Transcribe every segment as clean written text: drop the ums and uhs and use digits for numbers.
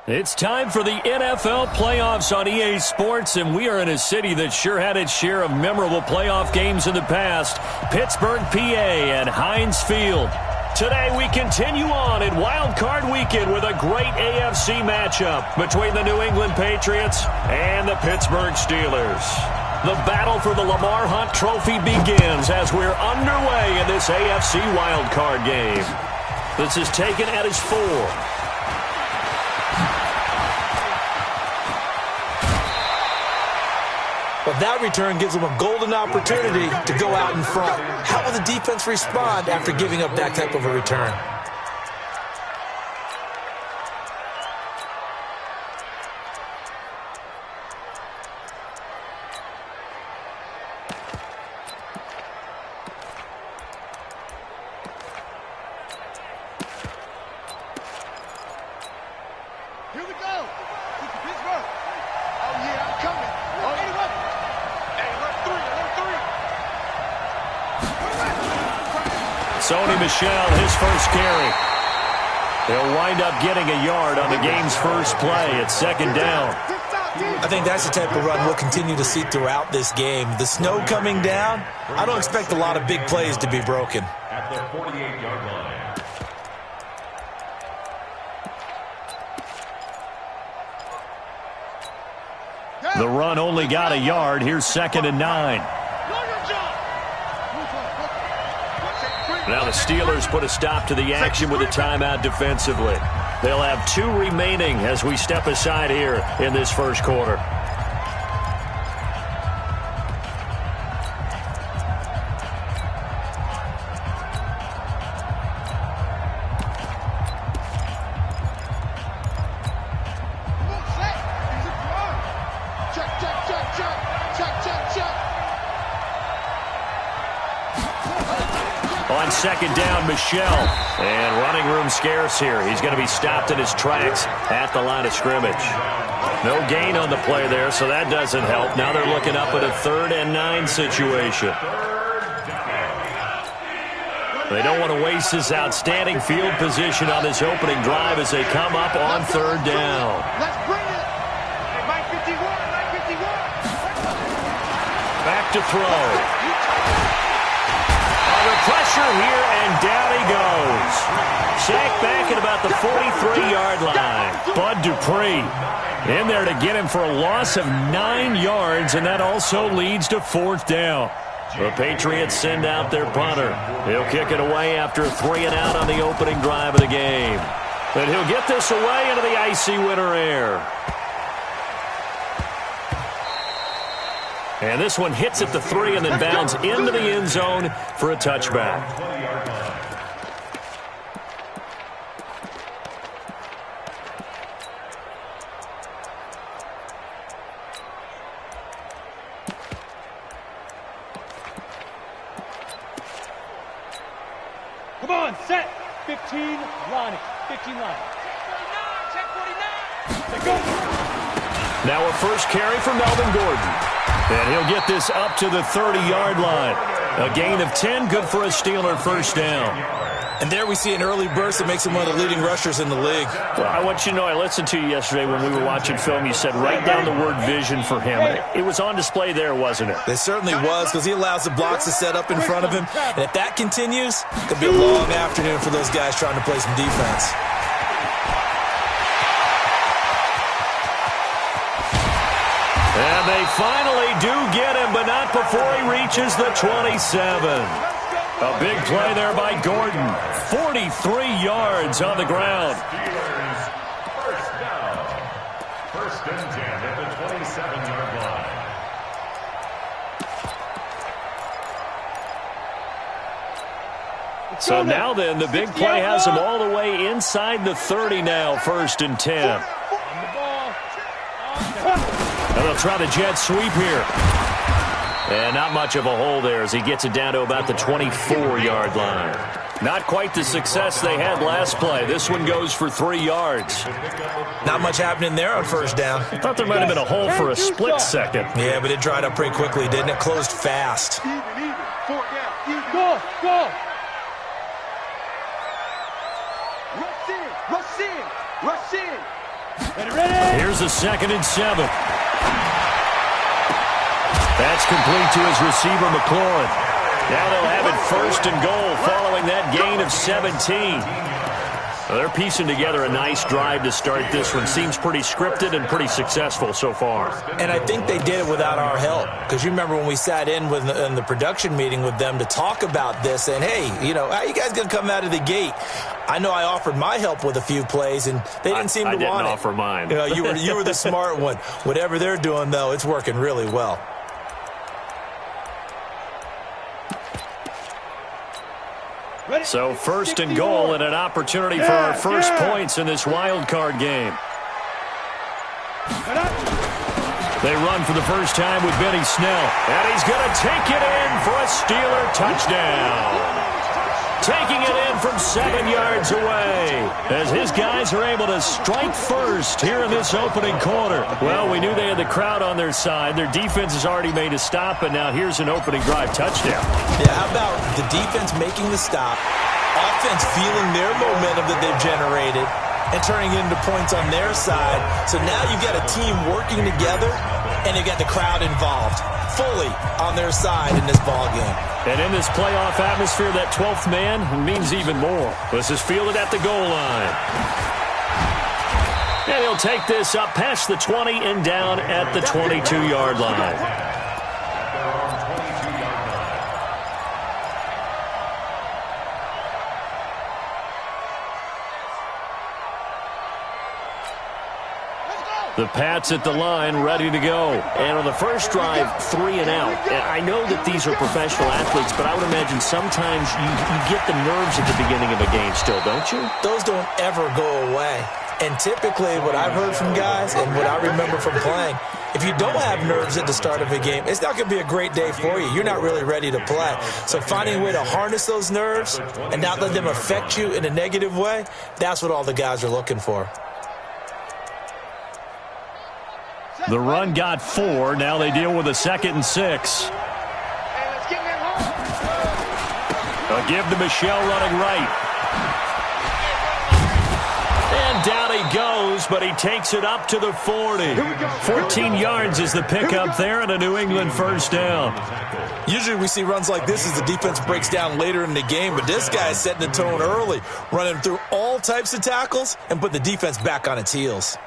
It's time for the NFL playoffs on EA Sports, and we are in a city that sure had its share of memorable playoff games in the past, Pittsburgh, PA, and Heinz Field. Today, we continue on in Wild Card Weekend with a great AFC matchup between the New England Patriots and the Pittsburgh Steelers. The battle for the Lamar Hunt Trophy begins as we're underway in this AFC Wild Card game. This is taken at his 4. But that return gives them a golden opportunity to go out in front. How will the defense respond after giving up that type of a return? Here we go. Pittsburgh. Oh, yeah, I'm coming. Oh, anyway. Hey, let three. Sony Michel, his first carry. He'll wind up getting a yard on the game's first play at second down. I think that's the type of run we'll continue to see throughout this game. The snow coming down, I don't expect a lot of big plays to be broken. At the 48-yard line. The run only got a yard. Here's second and 9. Now the Steelers put a stop to the action with a timeout defensively. They'll have 2 remaining as we step aside here in this first quarter. On second down, Michel. And running room scarce here. He's going to be stopped in his tracks at the line of scrimmage. No gain on the play there, so that doesn't help. Now they're looking up at a 3rd and 9 situation. They don't want to waste this outstanding field position on this opening drive as they come up on 3rd down. Let's bring it. Mike 51, Mike 51. Back to throw. Under pressure here, and down he goes. Sacked back at about the 43-yard line. Bud Dupree in there to get him for a loss of 9 yards, and that also leads to 4th down. The Patriots send out their punter. He'll kick it away after a 3-and-out on the opening drive of the game. And he'll get this away into the icy winter air. And this one hits at the 3 and then bounds into the end zone for a touchback. Come on, set. 15, Ronnie. 15 line. Check 49. Now a first carry for Melvin Gordon. And he'll get this up to the 30-yard line. A gain of 10, good for a Steeler first down. And there we see an early burst that makes him one of the leading rushers in the league. Well, I want you to know, I listened to you yesterday when we were watching film. You said write down the word vision for him. It was on display there, wasn't it? It certainly was, because he allows the blocks to set up in front of him. And if that continues, it could be a long afternoon for those guys trying to play some defense. And they finally do get him, but not before he reaches the 27. A big play there by Gordon. 43 yards on the ground. First down. First and 10 at the 27-yard line. So now then, the big play has him all the way inside the 30 now, 1st and 10. And they'll try the jet sweep here. And not much of a hole there as he gets it down to about the 24-yard line. Not quite the success they had last play. This one goes for 3 yards. Not much happening there on first down. I thought there might have been a hole for a split second. Yeah, but it dried up pretty quickly, didn't it? Closed fast. Even. 4 down. Go, go. Rush in. Rush in. Rush in. Here's a 2nd and 7. That's complete to his receiver, McLaurin. Now they'll have it 1st and goal following that gain of 17. Well, they're piecing together a nice drive to start this one. Seems pretty scripted and pretty successful so far. And I think they did it without our help. Because you remember when we sat in the production meeting with them to talk about this, and hey, you know, how you guys going to come out of the gate? I know I offered my help with a few plays, and they didn't seem to want it. I didn't offer mine. You know, you were the smart one. Whatever they're doing, though, it's working really well. So 1st and goal and an opportunity for our first points in this wild card game. They run for the first time with Benny Snell. And he's going to take it in for a Steeler touchdown. Taking it in from 7 yards away as his guys are able to strike first here in this opening quarter. Well, we knew they had the crowd on their side. Their defense has already made a stop, and now here's an opening drive touchdown. Yeah, how about the defense making the stop, offense feeling their momentum that they've generated, and turning it into points on their side. So now you've got a team working together, and you've got the crowd involved fully on their side in this ball game. And in this playoff atmosphere, that 12th man means even more. This is fielded at the goal line. And he'll take this up past the 20 and down at the 22-yard line. The Pats at the line, ready to go. And on the first drive, 3 and out. And I know that these are professional athletes, but I would imagine sometimes you get the nerves at the beginning of a game still, don't you? Those don't ever go away. And typically what I've heard from guys and what I remember from playing, if you don't have nerves at the start of a game, it's not going to be a great day for you. You're not really ready to play. So finding a way to harness those nerves and not let them affect you in a negative way, that's what all the guys are looking for. The run got 4. Now they deal with a 2nd and 6. A give to Michelle running right. And down he goes, but he takes it up to the 40. 14 yards is the pickup there and a New England first down. Usually we see runs like this as the defense breaks down later in the game, but this guy is setting the tone early, running through all types of tackles and put the defense back on its heels.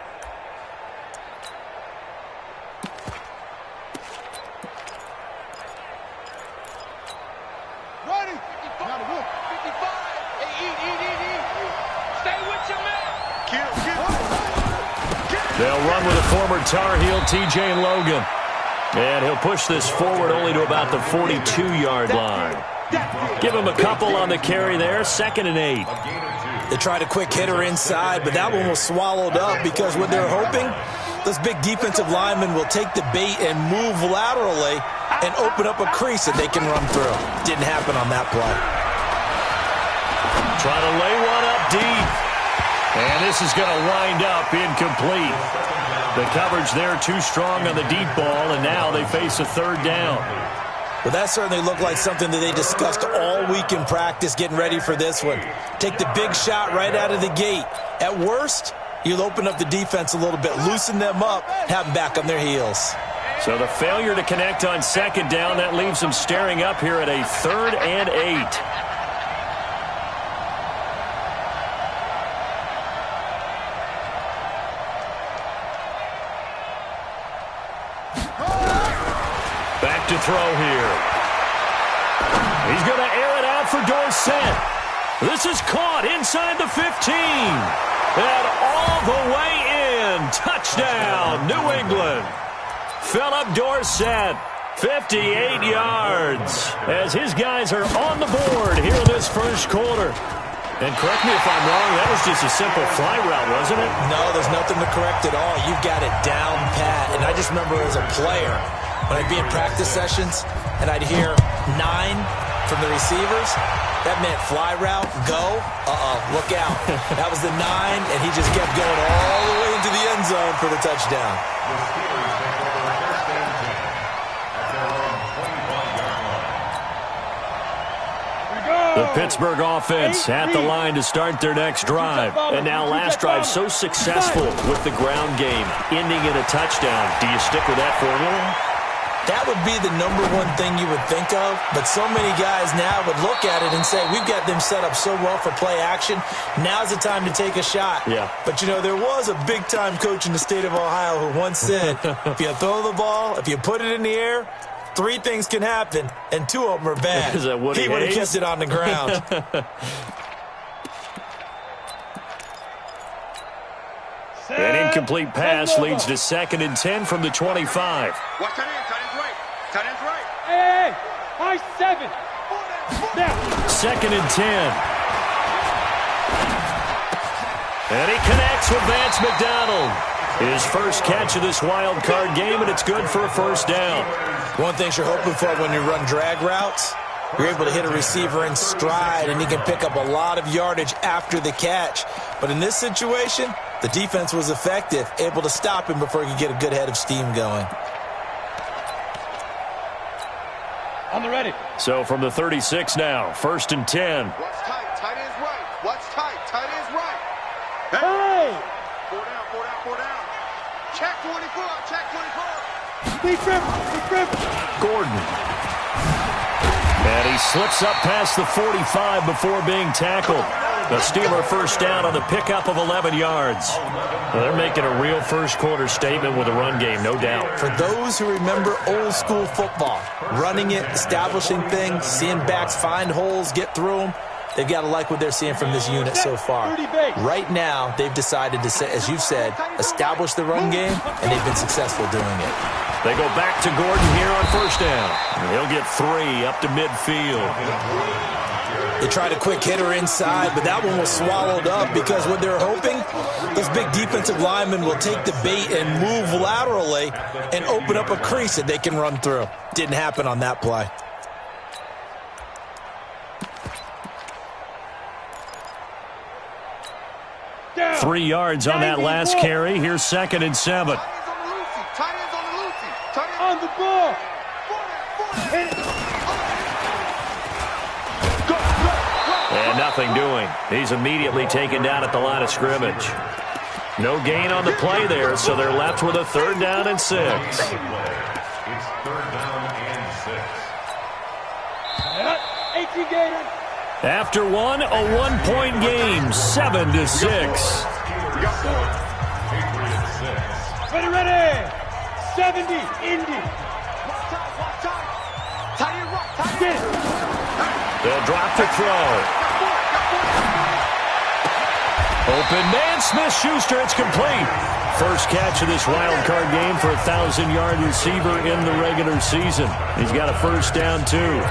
They'll run with a former Tar Heel, TJ Logan. And he'll push this forward only to about the 42-yard line. Give him a couple on the carry there, 2nd and 8. They tried a quick hitter inside, but that one was swallowed up because what they're hoping, those big defensive linemen will take the bait and move laterally and open up a crease that they can run through. Didn't happen on that play. Trying to lay one up deep. And this is going to wind up incomplete. The coverage there too strong on the deep ball, and now they face a 3rd down. Well, that certainly looked like something that they discussed all week in practice getting ready for this one. Take the big shot right out of the gate. At worst, you'll open up the defense a little bit, loosen them up, have them back on their heels. So the failure to connect on 2nd down, that leaves them staring up here at a 3rd and 8. Back to throw here. He's going to air it out for Dorsett. This is caught inside the 15. And all the way in. Touchdown, New England. Philip Dorsett, 58 yards, as his guys are on the board here in this first quarter. And correct me if I'm wrong, that was just a simple fly route, wasn't it? No, there's nothing to correct at all. You've got it down pat. And I just remember as a player, when I'd be in practice sessions and I'd hear 9 from the receivers, that meant fly route, go, look out. That was the 9, and he just kept going all the way into the end zone for the touchdown. The Steelers take over 1st and 10 at their own 25-yard line. Here we go. The Pittsburgh offense at the line to start their next drive. And now last drive so successful with the ground game, ending in a touchdown. Do you stick with that formula? That would be the number one thing you would think of, but so many guys now would look at it and say, we've got them set up so well for play action, now's the time to take a shot. Yeah. But, you know, there was a big-time coach in the state of Ohio who once said, if you throw the ball, if you put it in the air, 3 things can happen, and 2 of them are bad. Is that Woody He would have Hayes? kept it on the ground. An incomplete pass leads to 2nd and 10 from the 25. Watch tight ends right. Tight ends right. Hey, high 7. Now. 2nd and 10. And he connects with Vance McDonald. His first catch of this wild card game, and it's good for a first down. One thing you're hoping for when you run drag routes, you're able to hit a receiver in stride, and he can pick up a lot of yardage after the catch. But in this situation, the defense was effective, able to stop him before he could get a good head of steam going. On the ready. So from the 36 now, 1st and 10. Watch tight. Tight ends right. Watch tight. Tight ends right. Hey! 4 down. Check 24. Check 24. Big grip. Gordon. And he slips up past the 45 before being tackled. The Steeler first down on the pickup of 11 yards. Well, they're making a real first-quarter statement with a run game, no doubt. For those who remember old-school football, running it, establishing things, seeing backs find holes, get through them, they've got to like what they're seeing from this unit so far. Right now, they've decided to, as you've said, establish the run game, and they've been successful doing it. They go back to Gordon here on first down. He'll get 3 up to midfield. They tried a quick hitter inside, but that one was swallowed up because what they're hoping, those big defensive linemen will take the bait and move laterally and open up a crease that they can run through. Didn't happen on that play. Down. 3 yards on that last carry. Here's 2nd and 7. Tight ends on the loosey. Tight ends On the ball. Hit it. And nothing doing. He's immediately taken down at the line of scrimmage. No gain on the play there, so they're left with a 3rd down and 6. It's 3rd down and 6. 18 Gators. After one, a 1-point game, 7-6. Ready. 70, Indy. Tight end right. Tight Get end. it. They'll drop to throw. Open man, Smith-Schuster, it's complete. First catch of this wild card game for a 1,000-yard receiver in the regular season. He's got a first down, too.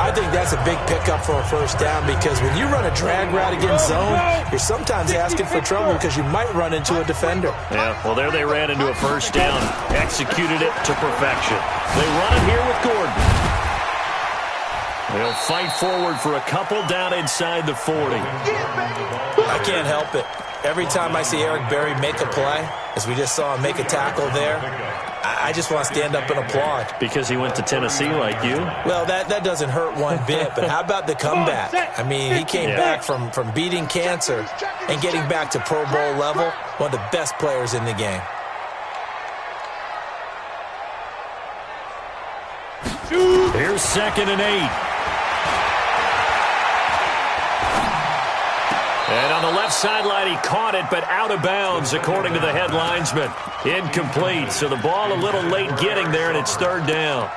I think that's a big pickup for a first down because when you run a drag route against zone, you're sometimes asking for trouble because you might run into a defender. Yeah, well, there they ran into a first down, executed it to perfection. They run it here with Gordon. They'll fight forward for a couple down inside the 40. I can't help it. Every time I see Eric Berry make a play, as we just saw him make a tackle there, I just want to stand up and applaud. Because he went to Tennessee like you? Well, that doesn't hurt one bit, but how about the comeback? I mean, he came back from beating cancer and getting back to Pro Bowl level, one of the best players in the game. Here's 2nd and 8. And on the left sideline, he caught it, but out of bounds, according to the head linesman. Incomplete, so the ball a little late getting there, and it's 3rd down.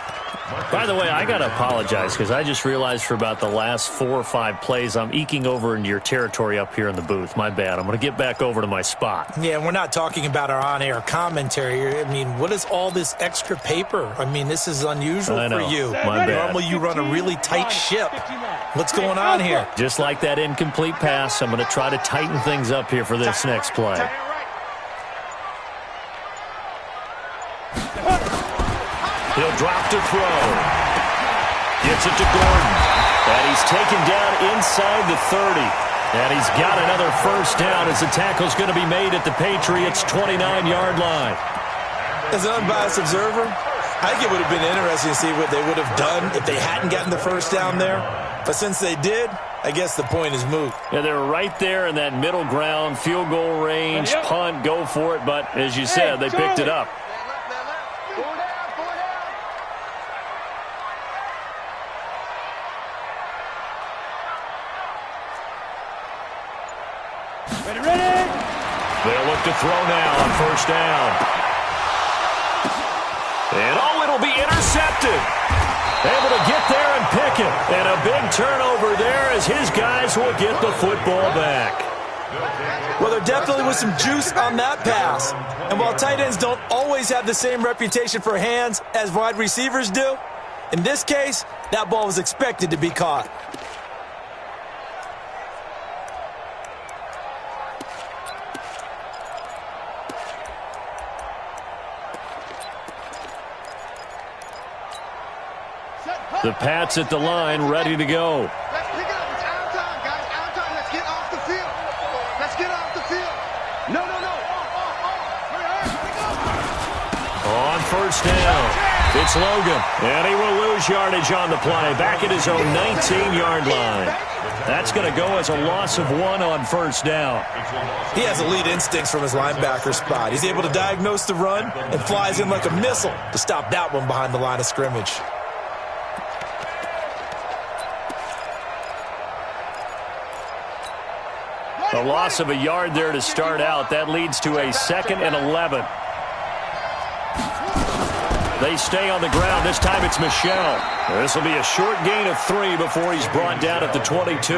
By the way, I got to apologize because I just realized for about the last 4 or 5 plays, I'm eking over into your territory up here in the booth. My bad. I'm going to get back over to my spot. Yeah, we're not talking about our on-air commentary here. I mean, what is all this extra paper? I mean, this is unusual for you. My bad. Normally you run a really tight ship. What's going on here? Just like that incomplete pass, I'm going to try to tighten things up here for this next play. He'll drop to throw. Gets it to Gordon. And he's taken down inside the 30. And he's got another first down as the tackle's going to be made at the Patriots' 29-yard line. As an unbiased observer, I think it would have been interesting to see what they would have done if they hadn't gotten the first down there. But since they did, I guess the point is moot. Yeah, they were right there in that middle ground, field goal range, punt, go for it. But as you said, they picked it up. Ready? They'll look to throw now on first down. And it'll be intercepted. Able to get there and pick it. And a big turnover there as his guys will get the football back. Well, there definitely was some juice on that pass. And while tight ends don't always have the same reputation for hands as wide receivers do, in this case, that ball was expected to be caught. The Pats at the line, ready to go. Let's pick it up. It's out of time, guys. Out of time. Let's get off the field. Let's get off the field. No. On first down, it's Logan. And he will lose yardage on the play. Back at his own 19-yard line. That's going to go as a loss of 1 on first down. He has elite instincts from his linebacker spot. He's able to diagnose the run and flies in like a missile to stop that one behind the line of scrimmage. A loss of a yard there to start out. That leads to a 2nd and 11. They stay on the ground. This time it's Michel. This will be a short gain of 3 before he's brought down at the 22.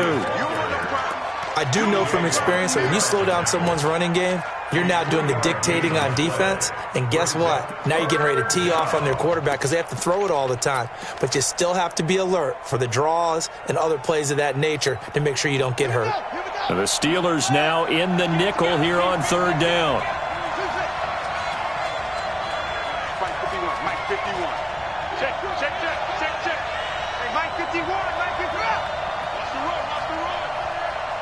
I do know from experience that when you slow down someone's running game, you're now doing the dictating on defense. And guess what? Now you're getting ready to tee off on their quarterback because they have to throw it all the time. But you still have to be alert for the draws and other plays of that nature to make sure you don't get hurt. And the Steelers now in the nickel here on third down. Mike 51. Check. Hey, Mike 51. Watch the road.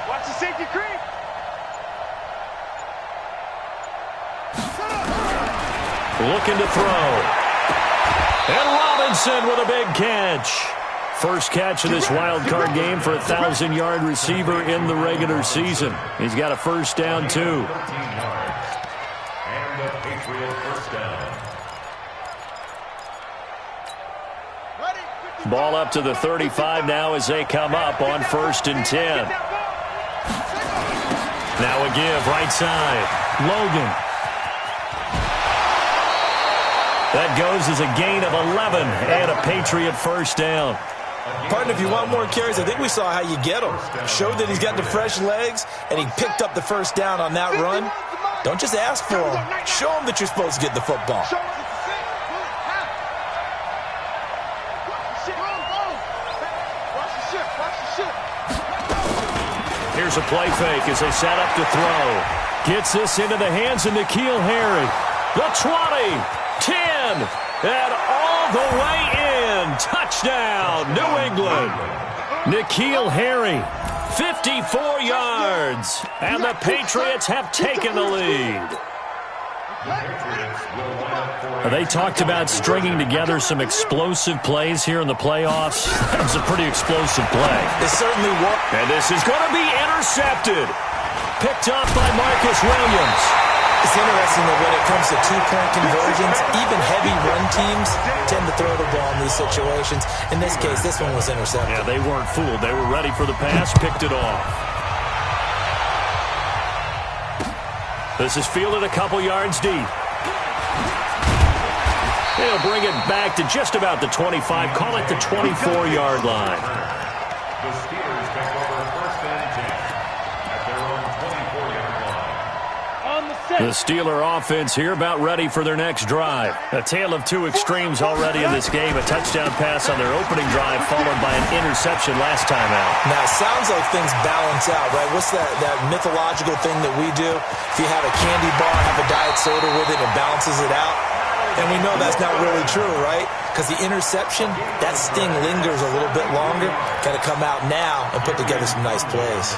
Watch the safety creep. Looking to throw. And Robinson with a big catch. First catch of this wild card game for a 1,000-yard receiver in the regular season. He's got a first down, too. And the Patriot first down. Ball up to the 35 now as they come up on 1st and 10. Now a give right side. Logan. That goes as a gain of 11 and a Patriot first down. Partner, if you want more carries, I think we saw how you get them. Showed that he's got the fresh legs, and he picked up the first down on that run. Don't just ask for him. Show him that you're supposed to get the football. Here's a play fake as they set up to throw. Gets this into the hands of N'Keal Harry. The 20, 10, and all the way in. Touchdown, New England. N'Keal Harry, 54 yards. And the Patriots have taken the lead. They talked about stringing together some explosive plays here in the playoffs. That was a pretty explosive play. It certainly was. And this is going to be intercepted. Picked up by Marcus Williams. It's interesting that when it comes to two-point conversions, even heavy run teams tend to throw the ball in these situations. In this case, this one was intercepted. Yeah, they weren't fooled. They were ready for the pass, picked it off. This is fielded a couple yards deep. They'll bring it back to just about the 25. Call it the 24-yard line. The Steelers take over 1st and 10 at their own 24-yard line. On the set. The Steeler offense here about ready for their next drive. A tale of two extremes already in this game. A touchdown pass on their opening drive followed by an interception last time out. Now, it sounds like things balance out, right? What's that mythological thing that we do? If you have a candy bar, have a diet soda with it, it balances it out. And we know that's not really true, right? Because the interception, that sting lingers a little bit longer. Got to come out now and put together some nice plays.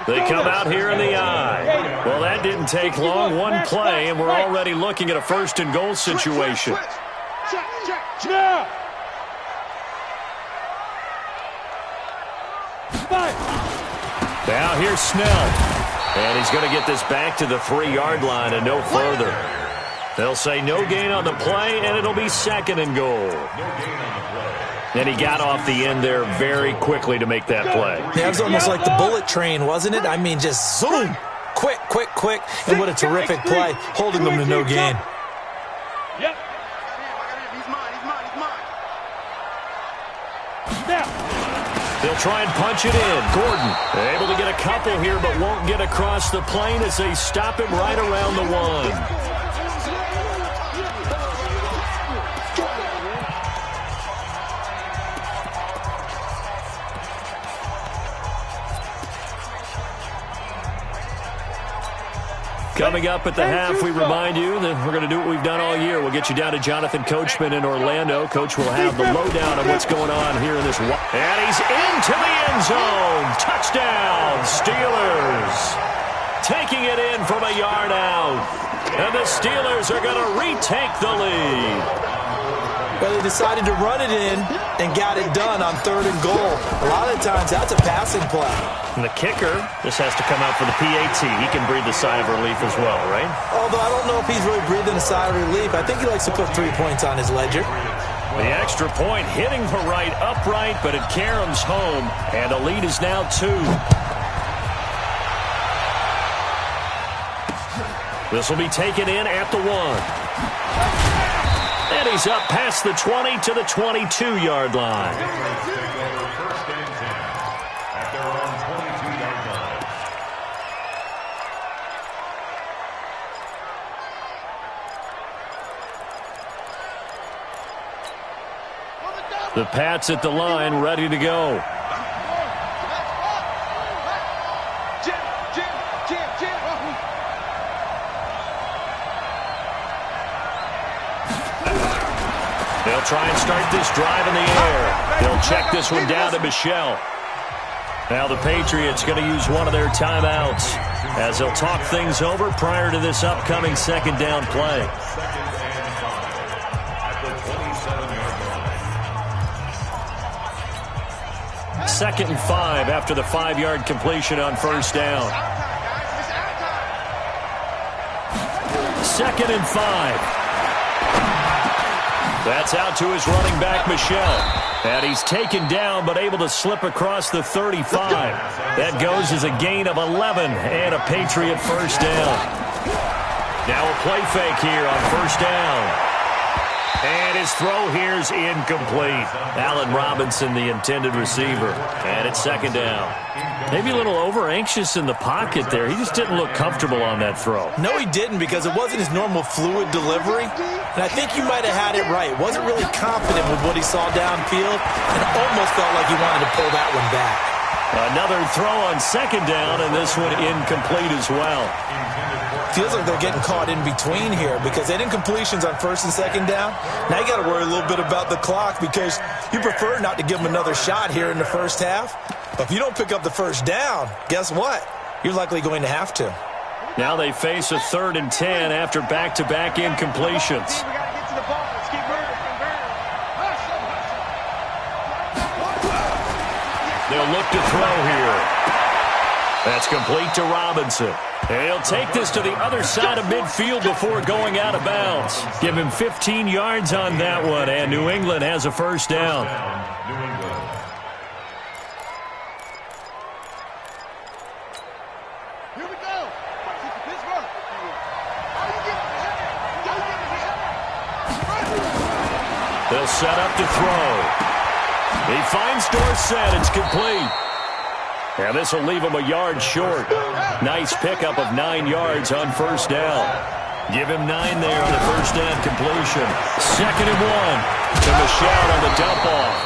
They come out here in the eye. Well, that didn't take long. One play, and we're already looking at a 1st and goal situation. Check. Now. Five. Now here's Snell. And he's going to get this back to the 3-yard line and no further. They'll say no gain on the play, and it'll be 2nd and goal. And he got off the end there very quickly to make that play. Yeah, it was almost like the bullet train, wasn't it? I mean, just zoom. Quick. And what a terrific play, holding them to no gain. Yep. He's mine. Now. They'll try and punch it in. Gordon able to get a couple here, but won't get across the plane as they stop him right around the 1. Coming up at the half, we remind you that we're going to do what we've done all year. We'll get you down to Jonathan Coachman in Orlando. Coach will have the lowdown on what's going on here in this. And he's into the end zone. Touchdown, Steelers. Taking it in from a yard out. And the Steelers are going to retake the lead. Well, they decided to run it in and got it done on 3rd and goal. A lot of times, that's a passing play. And the kicker, this has to come out for the PAT. He can breathe a sigh of relief as well, right? Although I don't know if he's really breathing a sigh of relief. I think he likes to put 3 points on his ledger. The extra point hitting the right upright, but it caroms home, and the lead is now 2. This will be taken in at the 1. And he's up past the 20 to the 22-yard line. First and 10 at their own 22-yard line. The Pats at the line, ready to go. They'll try and start this drive in the air. They'll check this one down to Michelle. Now the Patriots going to use one of their timeouts as they'll talk things over prior to this upcoming 2nd down play. 2nd and 5 after the 5-yard completion on 1st down. 2nd and 5. That's out to his running back, Michelle. And he's taken down, but able to slip across the 35. That goes as a gain of 11 and a Patriot 1st down. Now a play fake here on 1st down. And his throw here is incomplete. Allen Robinson, the intended receiver. And it's 2nd down. Maybe a little over-anxious in the pocket there. He just didn't look comfortable on that throw. No, he didn't, because it wasn't his normal fluid delivery. And I think you might have had it right. Wasn't really confident with what he saw downfield and almost felt like he wanted to pull that one back. Another throw on 2nd down, and this one incomplete as well. Feels like they're getting caught in between here because they didn't completions on 1st and 2nd down. Now you got to worry a little bit about the clock because you prefer not to give them another shot here in the 1st half. But if you don't pick up the 1st down, guess what? You're likely going to have to. Now they face a 3rd and 10 after back-to-back incompletions. They'll look to throw here. That's complete to Robinson. And he'll take this to the other side of midfield before going out of bounds. Give him 15 yards on that one, and New England has a 1st down. Here we go. Pittsburgh. They'll set up to throw. He finds Dorsett. It's complete. And this will leave him a yard short. Nice pickup of 9 yards on 1st down. Give him 9 there on the 1st down completion. 2nd and 1 to Michelle on the dump off.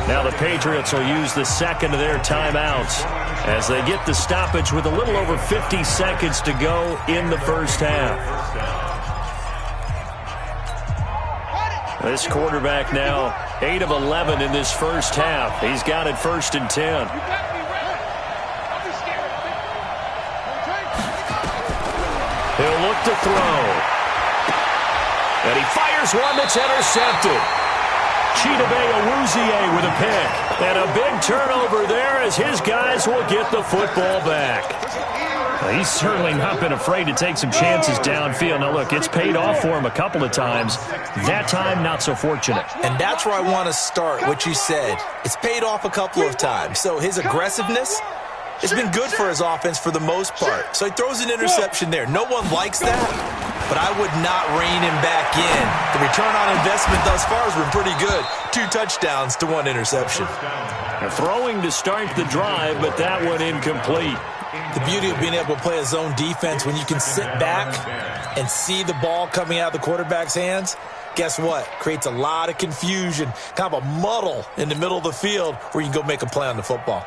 Now the Patriots will use the 2nd of their timeouts as they get the stoppage with a little over 50 seconds to go in the 1st half. This quarterback now 8 of 11 in this 1st half. He's got it 1st and 10. He'll look to throw. And he fires one that's intercepted. Chidobe with a pick. And a big turnover there as his guys will get the football back. Well, he's certainly not been afraid to take some chances downfield. Now, look, it's paid off for him a couple of times. That time, not so fortunate. And that's where I want to start, what you said. It's paid off a couple of times. So his aggressiveness has been good for his offense for the most part. So he throws an interception there. No one likes that, but I would not rein him back in. The return on investment thus far has been pretty good. 2 touchdowns to 1 interception. Throwing to start the drive, but that one incomplete. The beauty of being able to play a zone defense when you can sit back and see the ball coming out of the quarterback's hands, guess what? Creates a lot of confusion, kind of a muddle in the middle of the field where you can go make a play on the football.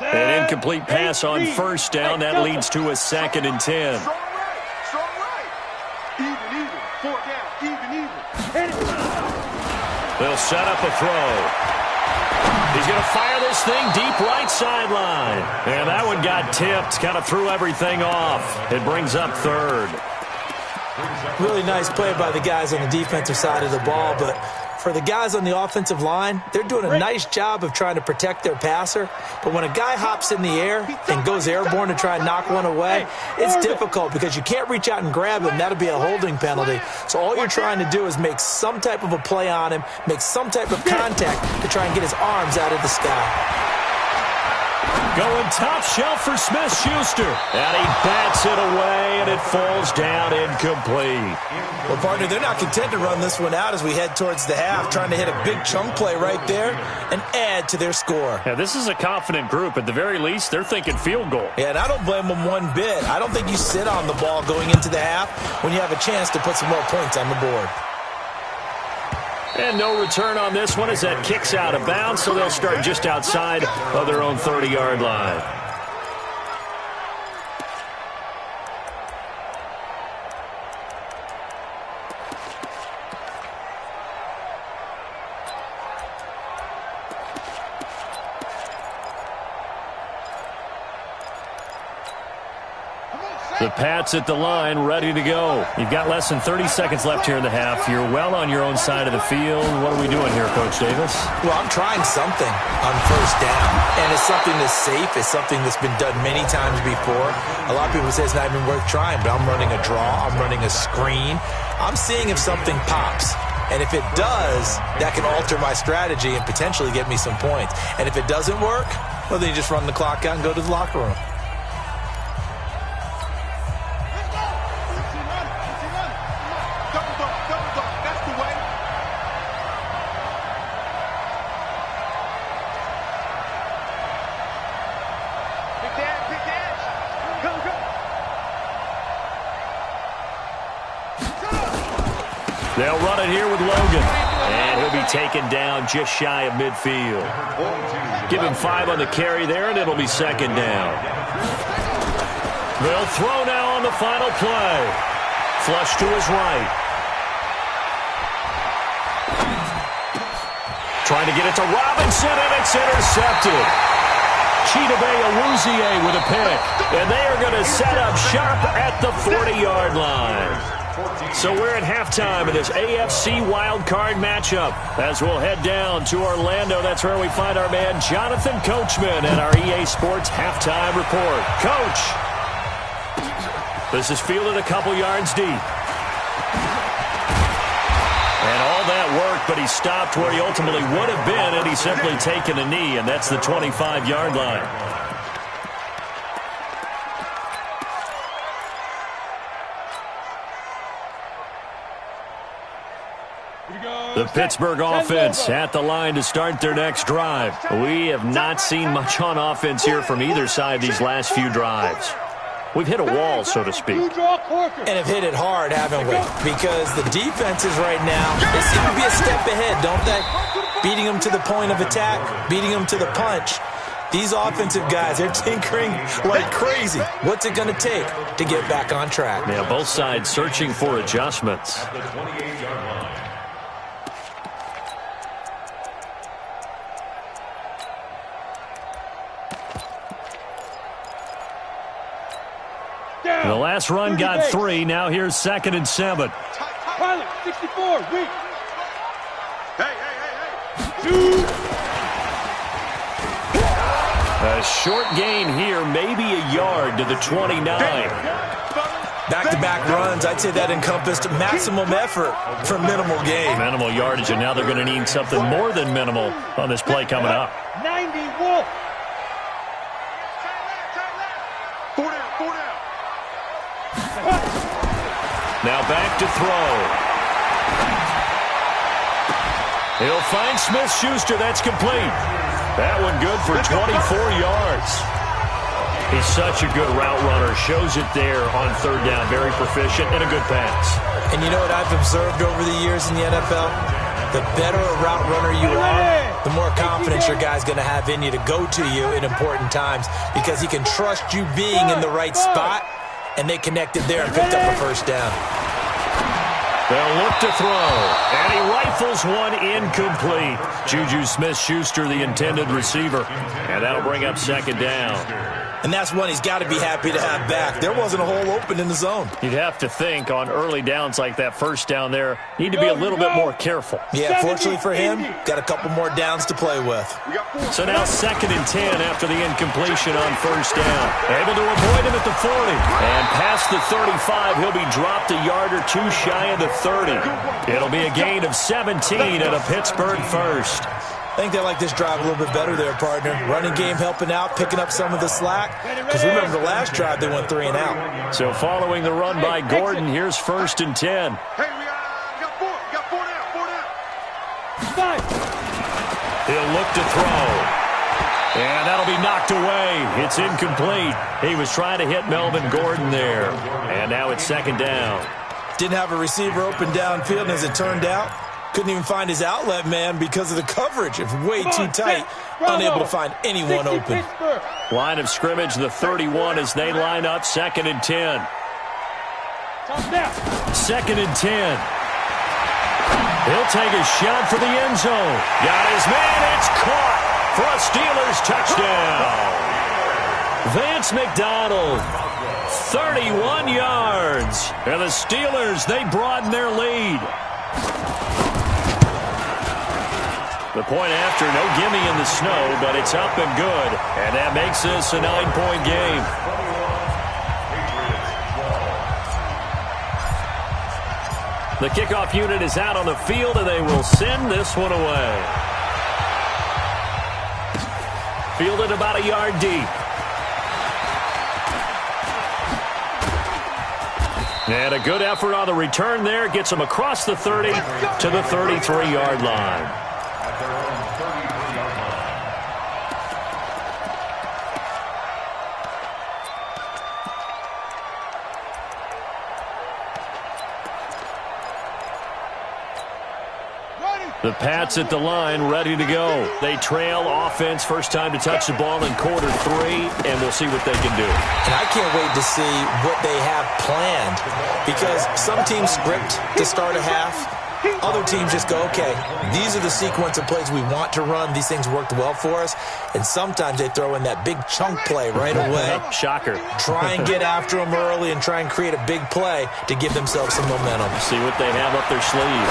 An incomplete pass on first down. That leads to a 2nd and 10. Strong right. Even. 4 down. Even. They'll set up a throw. He's going to fire this thing deep right sideline. And that one got tipped. Kind of threw everything off. It brings up 3rd. Really nice play by the guys on the defensive side of the ball, but for the guys on the offensive line, they're doing a nice job of trying to protect their passer. But when a guy hops in the air and goes airborne to try and knock one away, it's difficult because you can't reach out and grab him. That'll be a holding penalty. So all you're trying to do is make some type of a play on him, make some type of contact to try and get his arms out of the sky. Going top shelf for Smith-Schuster. And he bats it away, and it falls down incomplete. Well, partner, they're not content to run this one out as we head towards the half, trying to hit a big chunk play right there and add to their score. Yeah, this is a confident group. At the very least, they're thinking field goal. Yeah, and I don't blame them one bit. I don't think you sit on the ball going into the half when you have a chance to put some more points on the board. And no return on this one as that kicks out of bounds, so they'll start just outside of their own 30-yard line. The Pats at the line, ready to go. You've got less than 30 seconds left here in the half. You're well on your own side of the field. What are we doing here, Coach Davis? Well, I'm trying something on first down, and it's something that's safe. It's something that's been done many times before. A lot of people say it's not even worth trying, but I'm running a draw. I'm running a screen. I'm seeing if something pops. And if it does, that can alter my strategy and potentially get me some points. And if it doesn't work, well, then you just run the clock out and go to the locker room. They'll run it here with Logan. And he'll be taken down just shy of midfield. Give him 5 on the carry there, and it'll be 2nd down. They'll throw now on the final play. Flush to his right. Trying to get it to Robinson, and it's intercepted. Chidobe with a pick. And they are going to set up sharp at the 40-yard line. So we're at halftime in this AFC wildcard matchup as we'll head down to Orlando. That's where we find our man Jonathan Coachman at our EA Sports Halftime Report. Coach, this is fielded a couple yards deep. And all that work, but he stopped where he ultimately would have been had he simply taken a knee, and that's the 25-yard line. The Pittsburgh offense at the line to start their next drive. We have not seen much on offense here from either side these last few drives. We've hit a wall, so to speak. And have hit it hard, haven't we? Because the defenses right now, they seem to be a step ahead, don't they? Beating them to the point of attack, beating them to the punch. These offensive guys, they're tinkering like crazy. What's it going to take to get back on track? Yeah, both sides searching for adjustments. last run got 3. Now here's 2nd and 7. Pilot, 64, weak. Hey. A short gain here, maybe a yard to the 29. Back-to-back runs, I'd say that encompassed maximum effort for minimal gain. Minimal yardage, and now they're going to need something more than minimal on this play coming up. 90, Wolf. 4 down. Now back to throw. He'll find Smith-Schuster. That's complete. That one good for 24 yards. He's such a good route runner. Shows it there on 3rd down. Very proficient and a good pass. And you know what I've observed over the years in the NFL? The better a route runner you are, the more confidence your guy's going to have in you to go to you in important times because he can trust you being in the right spot, and they connected there and picked up a 1st down. They'll look to throw, and he rifles one incomplete. Juju Smith-Schuster, the intended receiver, and that'll bring up 2nd down. And that's one he's got to be happy to have back. There wasn't a hole open in the zone. You'd have to think on early downs like that 1st down there, need to be a little bit more careful. Yeah, fortunately for him, got a couple more downs to play with. So now 2nd and 10 after the incompletion on 1st down. Able to avoid him at the 40. And past the 35, he'll be dropped a yard or 2 shy of the 30. It'll be a gain of 17 and a Pittsburgh 1st. I think they like this drive a little bit better there, partner. Running game helping out, picking up some of the slack. Because remember the last drive, they went 3 and out. So following the run by Gordon, here's 1st and 10. Hey, we got 4 down. 5. He'll look to throw. And that'll be knocked away. It's incomplete. He was trying to hit Melvin Gordon there. And now it's 2nd down. Didn't have a receiver open downfield, and as it turned out, couldn't even find his outlet man because of the coverage. It's way too tight, unable to find anyone open. Line of scrimmage, the 31 as they line up, 2nd and 10. 2nd and 10. He'll take a shot for the end zone. Got his man, it's caught for a Steelers touchdown. Vance McDonald, 31 yards. And the Steelers, they broaden their lead. The point after, no gimme in the snow, but it's up and good. And that makes this a 9-point game. The kickoff unit is out on the field, and they will send this one away. Fielded about a yard deep. And a good effort on the return there. Gets them across the 30 to the 33-yard line. The Pats at the line, ready to go. They trail offense, first time to touch the ball in quarter 3, and we'll see what they can do. And I can't wait to see what they have planned, because some teams script to start a half. Other teams just go, okay, these are the sequence of plays we want to run. These things worked well for us. And sometimes they throw in that big chunk play right away. Shocker. Try and get after them early and try and create a big play to give themselves some momentum. See what they have up their sleeve.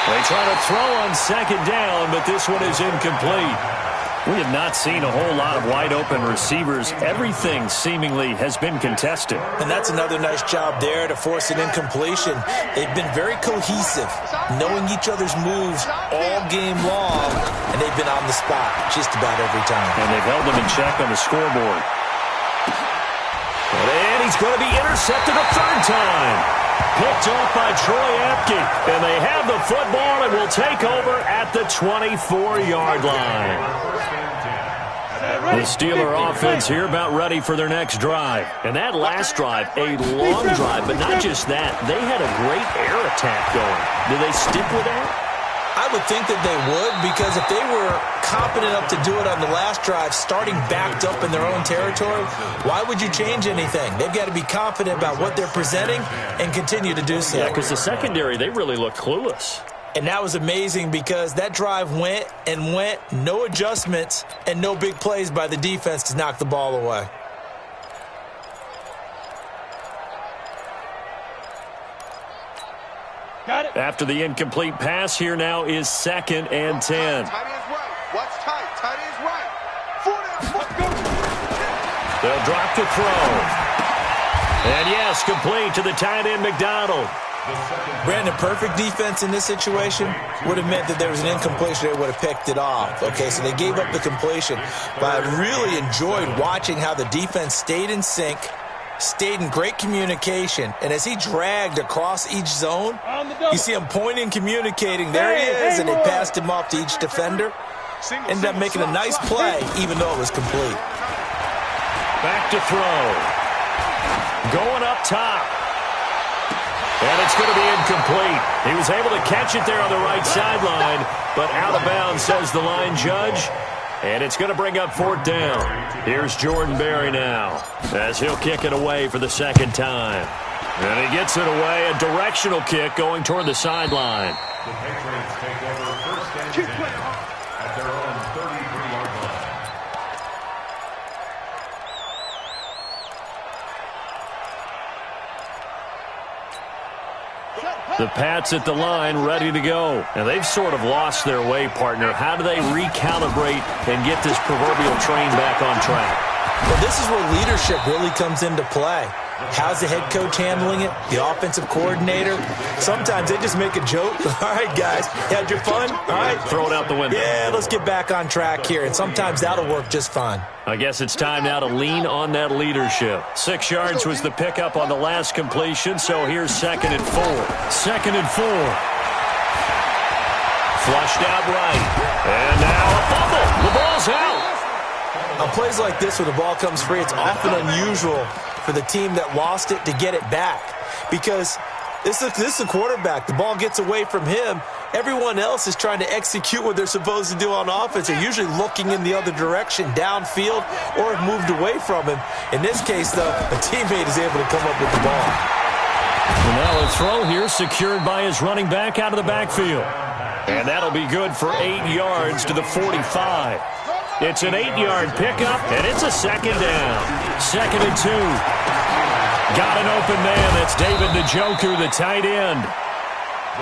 They try to throw on 2nd down, but this one is incomplete. We have not seen a whole lot of wide-open receivers. Everything seemingly has been contested. And that's another nice job there to force an incompletion. They've been very cohesive, knowing each other's moves all game long, and they've been on the spot just about every time. And they've held them in check on the scoreboard. And he's going to be intercepted a 3rd time. Picked off by Troy Apke. And they have the football and will take over at the 24-yard line. The Steeler offense here about ready for their next drive. And that last drive, a long drive, but not just that. They had a great air attack going. Do they stick with that? I would think that they would, because if they were competent enough to do it on the last drive, starting backed up in their own territory, why would you change anything? They've got to be confident about what they're presenting and continue to do so. Yeah, because the secondary, they really looked clueless. And that was amazing because that drive went and went, no adjustments, and no big plays by the defense to knock the ball away. After the incomplete pass, here now is 2nd and 10. Tight end's right. Watch tight. Tight end's right. 4 down. They'll drop to throw. And yes, complete to the tight end, McDonald. Brandon, perfect defense in this situation would have meant that there was an incompletion. They would have picked it off. Okay, so they gave up the completion. But I really enjoyed watching how the defense stayed in sync, stayed in great communication, and as he dragged across each zone, you see him pointing, communicating. There he is, and they passed him off to each defender. Ended up making a nice play, even though it was complete. Back to throw. Going up top. And it's going to be incomplete. He was able to catch it there on the right sideline, but out of bounds, says the line judge. And it's going to bring up 4th down. Here's Jordan Berry now, as he'll kick it away for the 2nd time. And he gets it away, a directional kick going toward the sideline. The Patriots take over 1st and 10 at their own 33-yard line. The Pats at the line, ready to go. And they've sort of lost their way, partner. How do they recalibrate and get this proverbial train back on track? Well, this is where leadership really comes into play. How's the head coach handling it? The offensive coordinator? Sometimes they just make a joke. All right, guys, had your fun? All right. Throw it out the window. Yeah, let's get back on track here. And sometimes that'll work just fine. I guess it's time now to lean on that leadership. 6 yards was the pickup on the last completion, so here's 2nd and 4. 2nd and 4. Flushed out right. And now a fumble. The ball's out. On plays like this, when the ball comes free, it's often unusual for the team that lost it to get it back, because this is the quarterback. The ball gets away from him. Everyone else is trying to execute what they're supposed to do on offense. They're usually looking in the other direction, downfield, or have moved away from him. In this case, though, a teammate is able to come up with the ball. And now a throw here secured by his running back out of the backfield. And that'll be good for 8 yards to the 45. It's an 8-yard pickup, and it's a 2nd down. 2nd and 2. Got an open man. That's David Njoku, the tight end.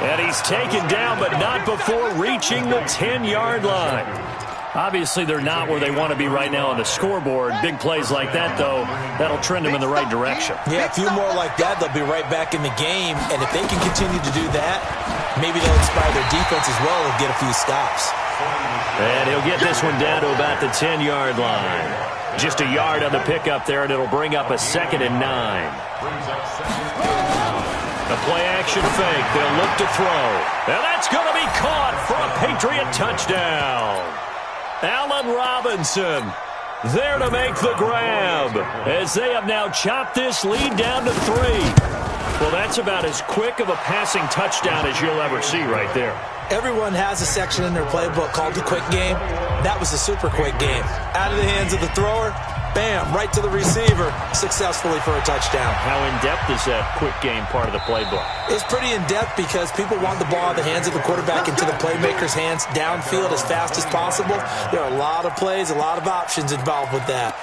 And he's taken down, but not before reaching the 10-yard line. Obviously, they're not where they want to be right now on the scoreboard. Big plays like that, though, that'll trend them in the right direction. Yeah, a few more like that, they'll be right back in the game. And if they can continue to do that, maybe they'll inspire their defense as well and get a few stops. And he'll get this one down to about the 10-yard line. Just a yard on the pickup there, and it'll bring up a 2nd and 9. A play-action fake. They'll look to throw. And that's going to be caught for a Patriot touchdown. Allen Robinson there to make the grab, as they have now chopped this lead down to 3. Well, that's about as quick of a passing touchdown as you'll ever see right there. Everyone has a section in their playbook called the quick game. That was a super quick game. Out of the hands of the thrower, bam, right to the receiver, successfully for a touchdown. How in-depth is that quick game part of the playbook? It's pretty in-depth because people want the ball in the hands of the quarterback into the playmaker's hands downfield as fast as possible. There are a lot of plays, a lot of options involved with that.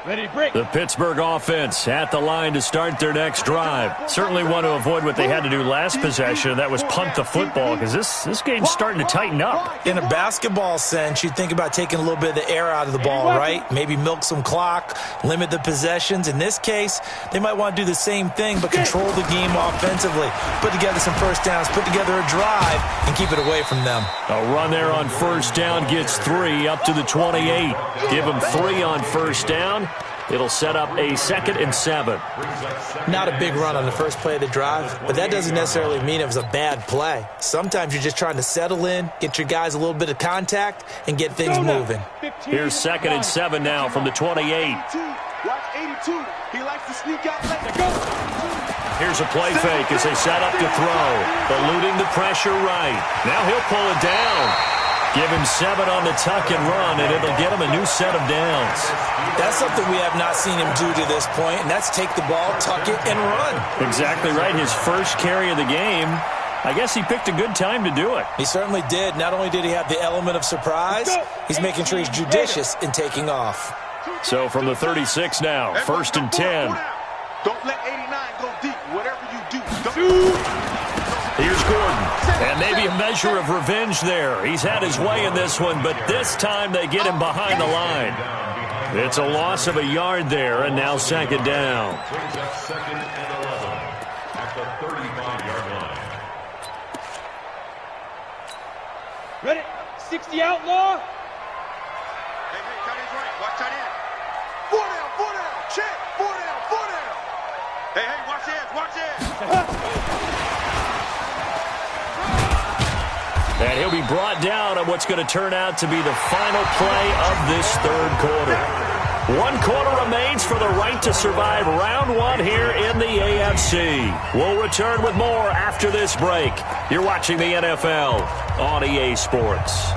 Ready, break. The Pittsburgh offense at the line to start their next drive. Certainly want to avoid what they had to do last possession, and that was punt the football, because this game's starting to tighten up. In a basketball sense, you think about taking a little bit of the air out of the ball, right? Maybe milk some clock, limit the possessions. In this case, they might want to do the same thing, but control the game offensively. Put together some first downs, put together a drive, and keep it away from them. A run there on first down gets 3 up to the 28. Give them 3 on first down. It'll set up a 2nd and 7. Not a big run on the first play of the drive, but that doesn't necessarily mean it was a bad play. Sometimes you're just trying to settle in, get your guys a little bit of contact, and get things moving. Here's 2nd and 7 now from the 28. Watch 82. He likes to sneak out late. Go. Here's a play fake as they set up to throw. Eluding the pressure right. Now he'll pull it down. Give him 7 on the tuck and run, and it'll get him a new set of downs. That's something we have not seen him do to this point, and that's take the ball, tuck it, and run. Exactly right. His first carry of the game. I guess he picked a good time to do it. He certainly did. Not only did he have the element of surprise, he's making sure he's judicious in taking off. So from the 36 now, 1st and 10. Don't let 89 go deep. Whatever you do, don't. Here's Gordon. And maybe a measure of revenge there. He's had his way in this one, but this time they get him behind the line. It's a loss of a yard there, and now 2nd down. Brings up 2nd and 11 at the 35-yard line. Ready? 60 outlaw. Hey, tight end's right. Watch tight end. 4 down. Check. 4 down. Hey, watch this. And he'll be brought down on what's going to turn out to be the final play of this 3rd quarter. 1 quarter remains for the right to survive round 1 here in the AFC. We'll return with more after this break. You're watching the NFL on EA Sports.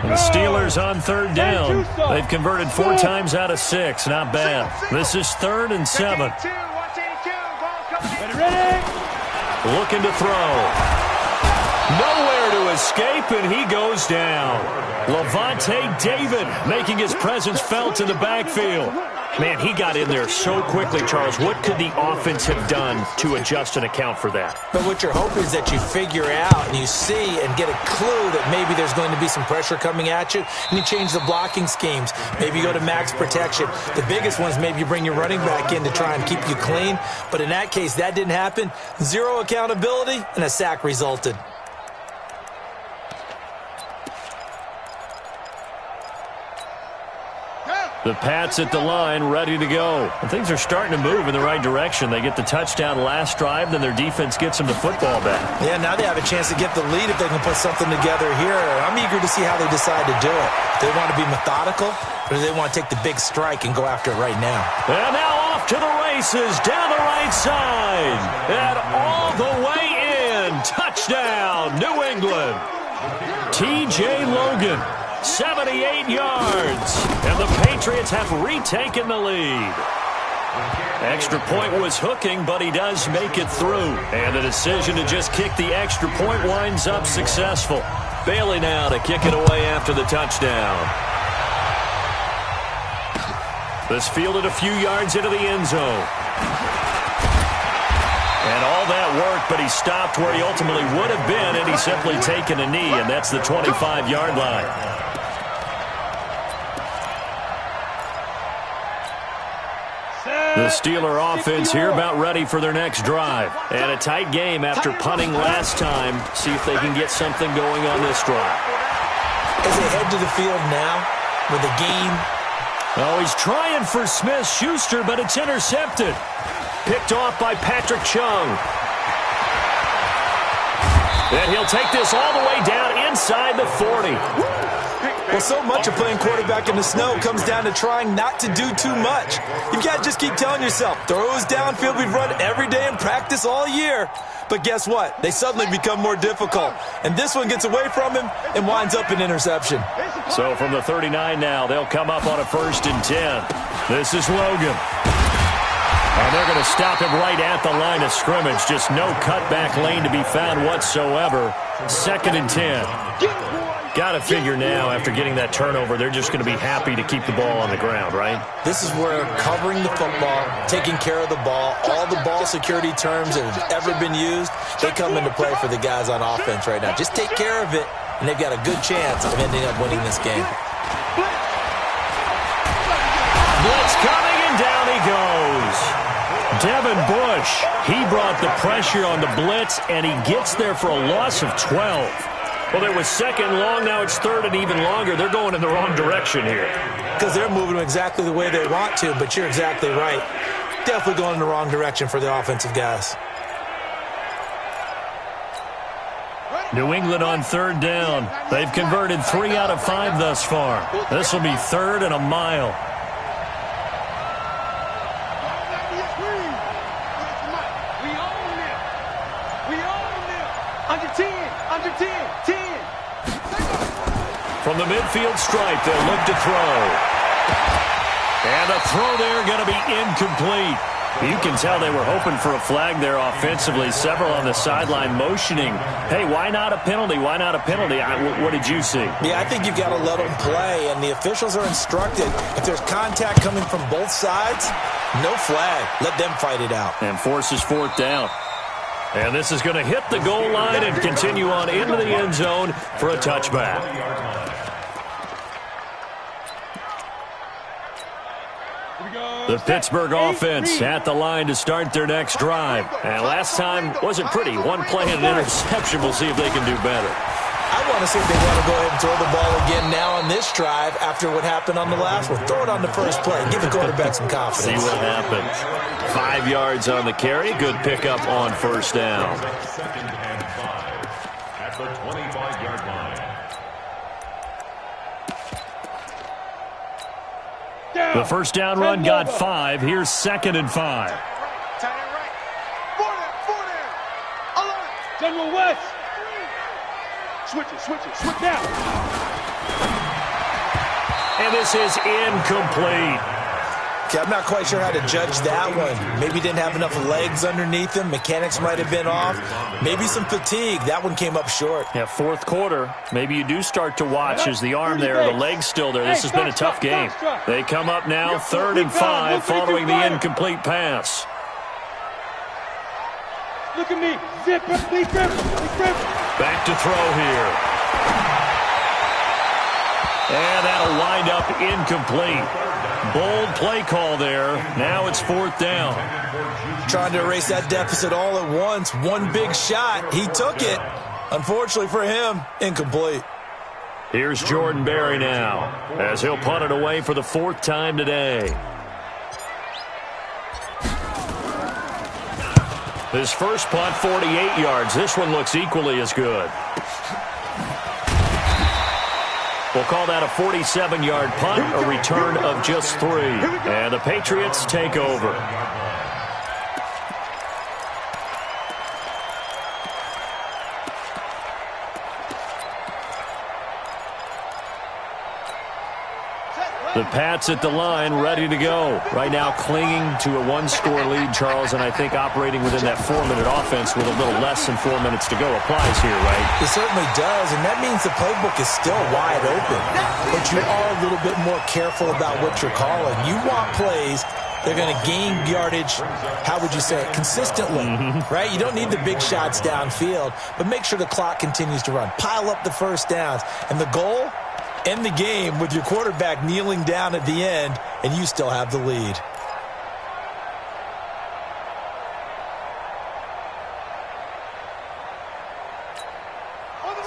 The Steelers on 3rd down. They've converted 4 times out of 6. Not bad. This is 3rd and 7. Looking to throw. Nowhere to escape, and he goes down. Levante David making his presence felt in the backfield. Man, he got in there so quickly, Charles. What could the offense have done to adjust and account for that? But what you're hoping is that you figure out and you see and get a clue that maybe there's going to be some pressure coming at you, and you change the blocking schemes. Maybe you go to max protection. The biggest one is maybe you bring your running back in to try and keep you clean. But in that case, that didn't happen. 0 accountability, and a sack resulted. The Pats at the line, ready to go. And things are starting to move in the right direction. They get the touchdown last drive, then their defense gets them the football back. Yeah, now they have a chance to get the lead if they can put something together here. I'm eager to see how they decide to do it. Do they want to be methodical, or do they want to take the big strike and go after it right now? And now off to the races, down the right side, and all the way in. Touchdown, New England. T.J. Logan. 78 yards, and the Patriots have retaken the lead. Extra point was hooking, but he does make it through. And the decision to just kick the extra point winds up successful. Bailey now to kick it away after the touchdown. This fielded a few yards into the end zone. And all that worked, but he stopped where he ultimately would have been, and he's simply taken a knee, and that's the 25-yard line. The Steeler offense here about ready for their next drive. And a tight game after punting last time. See if they can get something going on this drive. As they head to the field now with the game. Oh, he's trying for Smith-Schuster, but it's intercepted. Picked off by Patrick Chung. And he'll take this all the way down inside the 40. Well, so much of playing quarterback in the snow comes down to trying not to do too much. You've got to just keep telling yourself, throws downfield we've run every day in practice all year. But guess what? They suddenly become more difficult. And this one gets away from him and winds up an interception. So from the 39 now, they'll come up on a 1st and 10. This is Logan. And they're going to stop him right at the line of scrimmage. Just no cutback lane to be found whatsoever. 2nd and 10. Got to figure now, after getting that turnover, they're just going to be happy to keep the ball on the ground, right? This is where covering the football, taking care of the ball, all the ball security terms that have ever been used, they come into play for the guys on offense right now. Just take care of it, and they've got a good chance of ending up winning this game. Blitz coming, and down he goes. Devin Bush, he brought the pressure on the blitz, and he gets there for a loss of 12. Well, there was 2nd long, now it's 3rd and even longer. They're going in the wrong direction here. Because they're moving them exactly the way they want to, but you're exactly right. Definitely going in the wrong direction for the offensive guys. New England on 3rd down. They've converted 3 out of 5 thus far. This will be 3rd and a mile. From the midfield stripe, they'll look to throw. And a throw there going to be incomplete. You can tell they were hoping for a flag there offensively. Several on the sideline motioning, hey, why not a penalty? Why not a penalty? What did you see? Yeah, I think you've got to let them play, and the officials are instructed. If there's contact coming from both sides, no flag. Let them fight it out. And forces fourth down. And this is going to hit the goal line and continue on into the end zone for a touchback. The Pittsburgh offense at the line to start their next drive. And last time wasn't pretty. One play and an interception. We'll see if they can do better. I want to see if they want to go ahead and throw the ball again now on this drive after what happened on the last one. Throw it on the first play. Give the quarterback some confidence. See what happens. 5 yards on the carry. Good pickup on first down. Second and 5 at the 25-yard line. The first down run got 5. Here's second and 5. Tight end right. 4 down. Alert. General West. Switch it. Switch now. And this is incomplete. Okay, I'm not quite sure how to judge that one. Maybe didn't have enough legs underneath him. Mechanics might have been off. Maybe some fatigue. That one came up short. Yeah, fourth quarter. Maybe you do start to watch as the arm there, the leg's still there. This has been a tough game. They come up now, 3rd and 5, following the incomplete pass. Look at me. Zip. Back to throw here. And that'll wind up incomplete. Bold play call there. Now it's 4th down. Trying to erase that deficit all at once. One big shot. He took it. Unfortunately for him, incomplete. Here's Jordan Berry now as he'll punt it away for the 4th time today. His first punt, 48 yards. This one looks equally as good. We'll call that a 47-yard punt, a return of just 3. And the Patriots take over. The Pats at the line, ready to go. Right now clinging to a 1-score lead, Charles, and I think operating within that 4-minute offense with a little less than 4 minutes to go applies here, right? It certainly does, and that means the playbook is still wide open. But you are a little bit more careful about what you're calling. You want plays, they're going to gain yardage, how would you say it, consistently, right? You don't need the big shots downfield, but make sure the clock continues to run. Pile up the first downs, and the goal? End the game with your quarterback kneeling down at the end, and you still have the lead.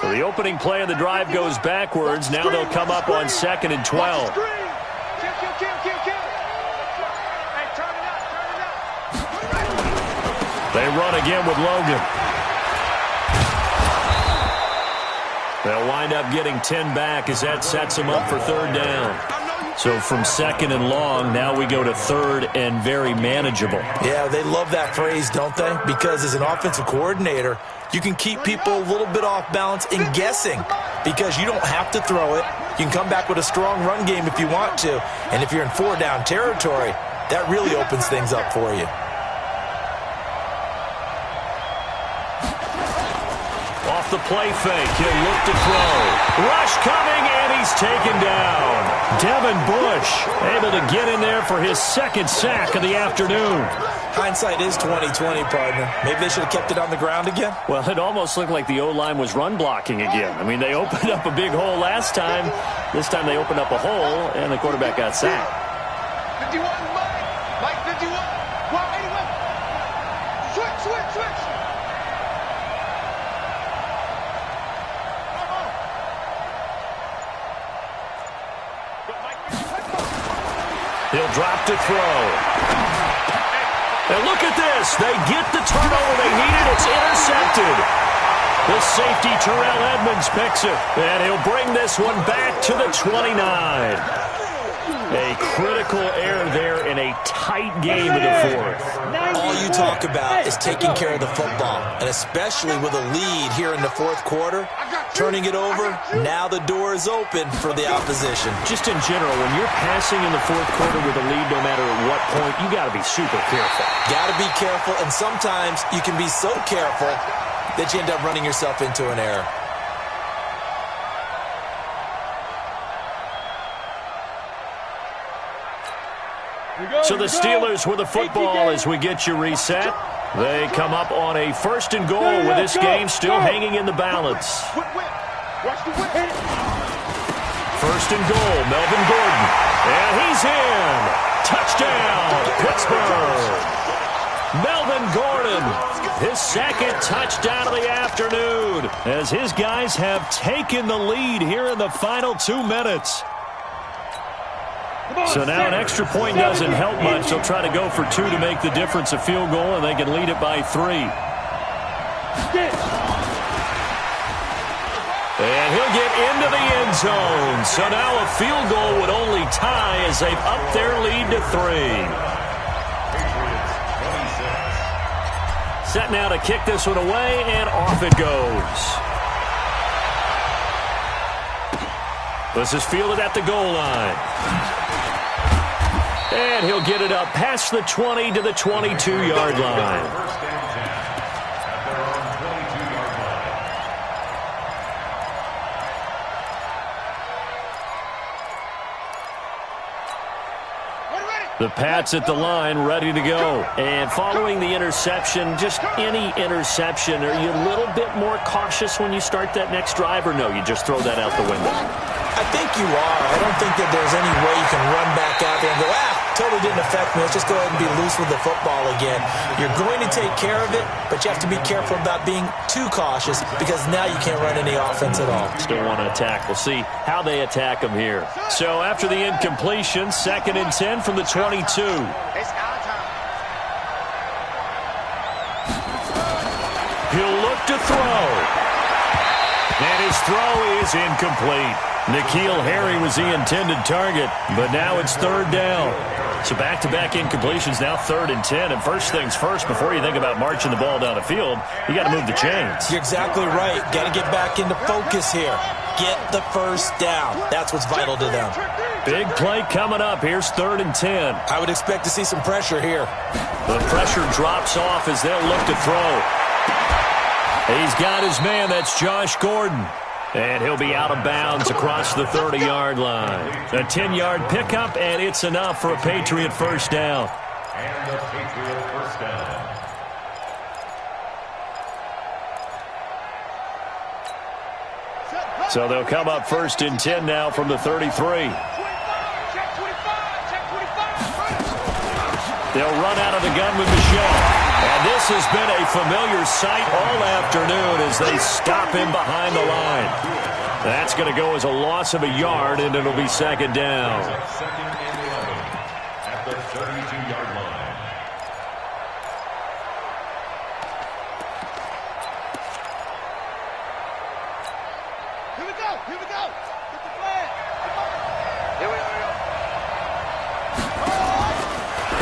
So the opening play of the drive goes backwards. Now they'll come up on 2nd and 12. Kill. Hey, turn it up. They run again with Logan. They'll wind up getting 10 back as that sets them up for 3rd down. So from 2nd and long, now we go to 3rd and very manageable. Yeah, they love that phrase, don't they? Because as an offensive coordinator, you can keep people a little bit off balance and guessing because you don't have to throw it. You can come back with a strong run game if you want to. And if you're in 4-down territory, that really opens things up for you. Off the play fake, he'll look to throw. Rush coming, and he's taken down. Devin Bush able to get in there for his 2nd sack of the afternoon. Hindsight is 20/20, partner. Maybe they should have kept it on the ground again. Well, it almost looked like the O-line was run blocking again. I mean, they opened up a big hole last time. This time they opened up a hole, and the quarterback got sacked. 51, Mike 51. Well, anyway. Switch. He'll drop to throw. And look at this. They get the turnover they needed. It's intercepted. The safety, Terrell Edmonds, picks it. And he'll bring this one back to the 29. A critical error there in a tight game in the 4th. All you talk about is taking care of the football, and especially with a lead here in the 4th quarter, turning it over. Now the door is open for the opposition. Just in general, when you're passing in the fourth quarter with a lead, no matter at what point, you got to be super careful. Got to be careful, and sometimes you can be so careful that you end up running yourself into an error. So the Steelers with the football as we get you reset. They come up on a 1st and goal with this game still hanging in the balance. 1st and goal, Melvin Gordon. And he's in. Touchdown, Pittsburgh. Melvin Gordon, his 2nd touchdown of the afternoon, as his guys have taken the lead here in the final 2 minutes. So now an extra point doesn't help much. They'll try to go for 2 to make the difference a field goal, and they can lead it by 3. And he'll get into the end zone. So now a field goal would only tie as they've upped their lead to 3. Set now to kick this one away, and off it goes. This is fielded at the goal line. And he'll get it up past the 20 to the 22-yard line. The Pats at the line, ready to go. And following the interception, just any interception, are you a little bit more cautious when you start that next drive, or no, you just throw that out the window? I think you are. I don't think that there's any way you can run back out there and go, totally didn't affect me. Let's just go ahead and be loose with the football again. You're going to take care of it, but you have to be careful about being too cautious because now you can't run any offense at all. Still want to attack. We'll see how they attack them here. So after the incompletion, 2nd and 10 from the 22. He'll look to throw. And his throw is incomplete. N'Keal Harry was the intended target, but now it's 3rd down. So back-to-back incompletions, now 3rd and 10. And first things first, before you think about marching the ball down the field, you got to move the chains. You're exactly right. Got to get back into focus here. Get the 1st down. That's what's vital to them. Big play coming up. Here's 3rd and 10. I would expect to see some pressure here. The pressure drops off as they'll look to throw. He's got his man. That's Josh Gordon. And he'll be out of bounds across the 30-yard line. A 10-yard pickup, and it's enough for a Patriot 1st down. And the Patriot 1st down. So they'll come up 1st and 10 now from the 33. They'll run out of the gun with Michelle. And this has been a familiar sight all afternoon as they stop him behind the line. That's going to go as a loss of a yard, and it'll be 2nd down. 2nd and 11 at the 32-yard line. Here we go. Get the flag. Here we go.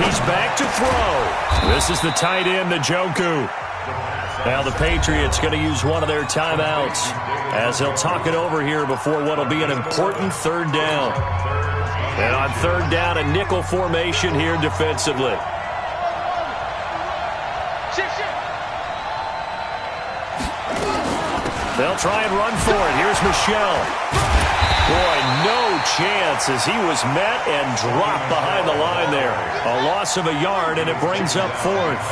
He's back to throw. This is the tight end, Njoku. Now the Patriots going to use one of their timeouts as they'll talk it over here before what will be an important 3rd down. And on 3rd down, a nickel formation here defensively. They'll try and run for it. Here's Michelle. Boy, no chance as he was met and dropped behind the line there. A loss of a yard, and it brings up 4th.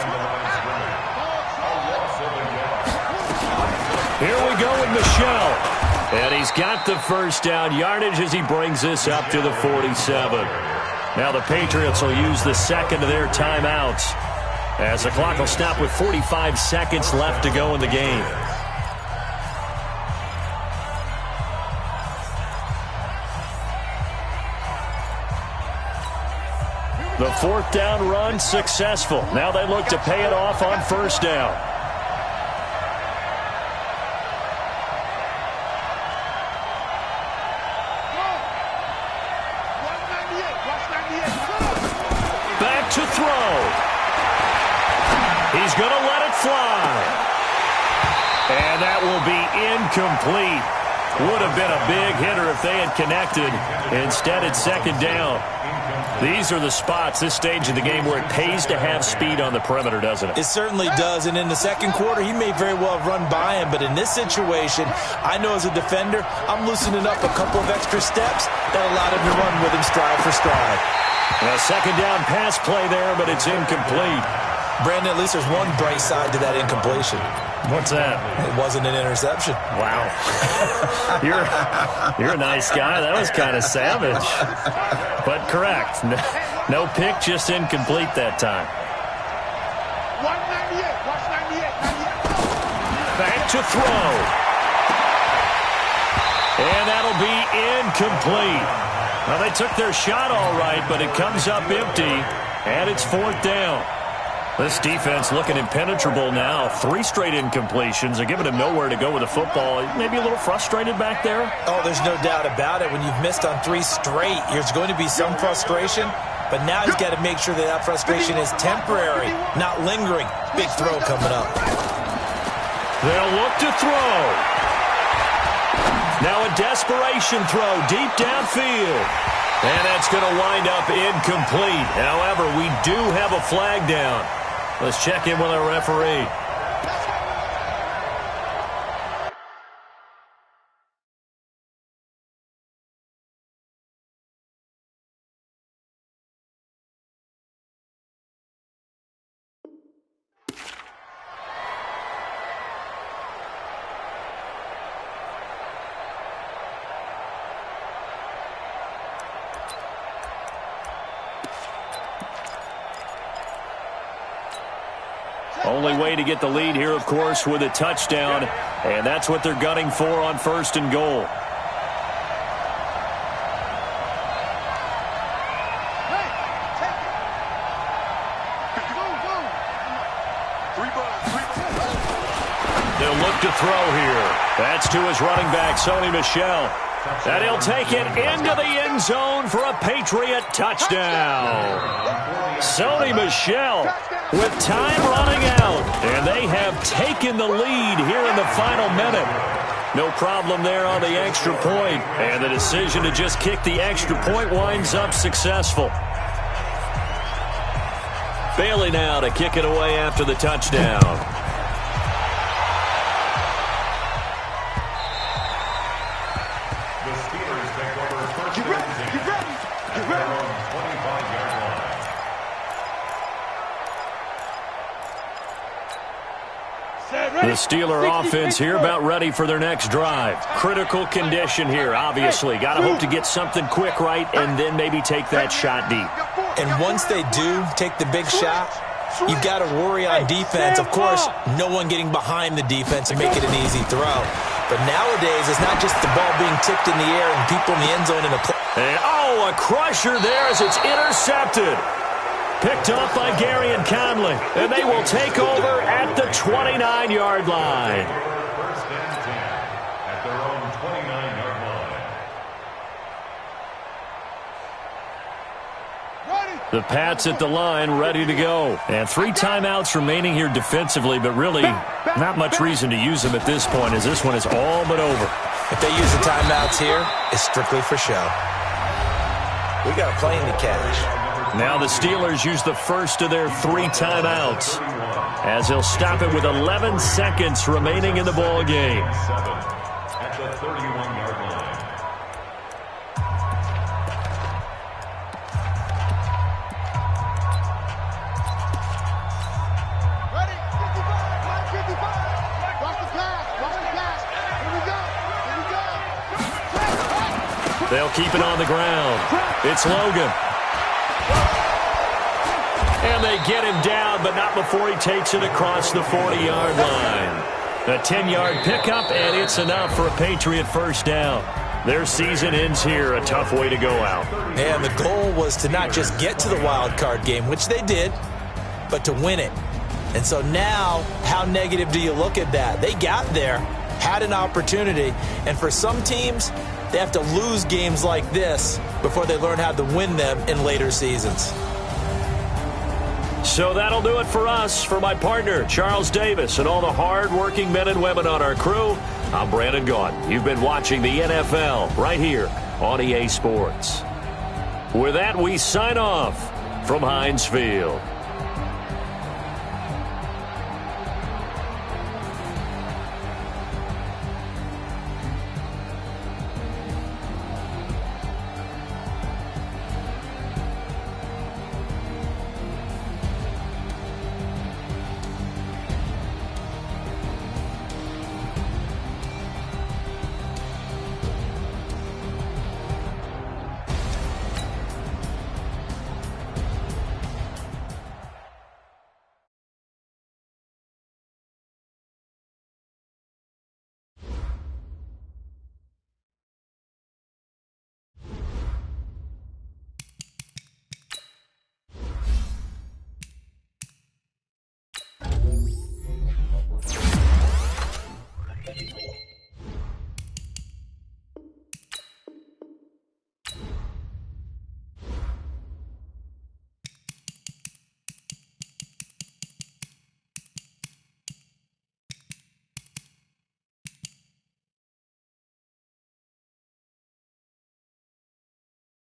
Here we go with Michelle. And he's got the 1st down yardage as he brings this up to the 47. Now the Patriots will use the 2nd of their timeouts as the clock will stop with 45 seconds left to go in the game. The 4th down run successful. Now they look to pay it off on 1st down. Back to throw. He's going to let it fly. And And that will be incomplete. Would have been a big hitter if they had connected. Instead, it's second down. These are the spots, this stage of the game, where it pays to have speed on the perimeter, doesn't it? It certainly does, and in the second quarter, he may very well have run by him, but in this situation, I know as a defender, I'm loosening up a couple of extra steps that allowed him to run with him stride for stride. A second down pass play there, but it's incomplete. Brandon, at least there's one bright side to that incompletion. What's that? It wasn't an interception. Wow. You're a nice guy. That was kind of savage. But correct. No pick, just incomplete that time. 198. Watch 98. Back to throw. And that'll be incomplete. Well, they took their shot all right, but it comes up empty, and it's fourth down. This defense looking impenetrable now. 3 straight incompletions. They're giving him nowhere to go with the football. Maybe a little frustrated back there? Oh, there's no doubt about it. When you've missed on 3 straight, there's going to be some frustration. But now he's got to make sure that frustration is temporary, not lingering. Big throw coming up. They'll look to throw. Now a desperation throw deep downfield. And that's going to wind up incomplete. However, we do have a flag down. Let's check in with our referee. Only way to get the lead here, of course, with a touchdown. And that's what they're gunning for on 1st and goal. They'll look to throw here. That's to his running back, Sony Michel. And he'll take it into the end zone for a Patriot touchdown. Sony Michel with time running out. And they have taken the lead here in the final minute. No problem there on the extra point. And the decision to just kick the extra point winds up successful. Bailey now to kick it away after the touchdown. The Steeler offense here about ready for their next drive. Critical condition here, obviously. Got to hope to get something quick right and then maybe take that shot deep. And once they do take the big shot, you've got to worry on defense. Of course, no one getting behind the defense and make it an easy throw. But nowadays, it's not just the ball being tipped in the air and people in the end zone in the play. And, a crusher there as it's intercepted. Picked off by Gary and Conley. And they will take over at the 29-yard line. First and 10 at their own 29-yard line. The Pats at the line, ready to go. And 3 timeouts remaining here defensively, but really not much reason to use them at this point, as this one is all but over. If they use the timeouts here, it's strictly for show. We got a plane to catch. Now the Steelers use the first of their 3 timeouts, as they'll stop it with 11 seconds remaining in the ball game. 7 at the 31-yard line. Ready? 55. 55. Watch the pass. Watch the pass. Here we go. Here we go. They'll keep it on the ground. It's Logan. And they get him down, but not before he takes it across the 40-yard line. A 10-yard pickup, and it's enough for a Patriot first down. Their season ends here, a tough way to go out. And the goal was to not just get to the wild card game, which they did, but to win it. And so now, how negative do you look at that? They got there, had an opportunity, and for some teams, they have to lose games like this before they learn how to win them in later seasons. So that'll do it for us. For my partner, Charles Davis, and all the hard-working men and women on our crew, I'm Brandon Gaudin. You've been watching the NFL right here on EA Sports. With that, we sign off from Heinz Field.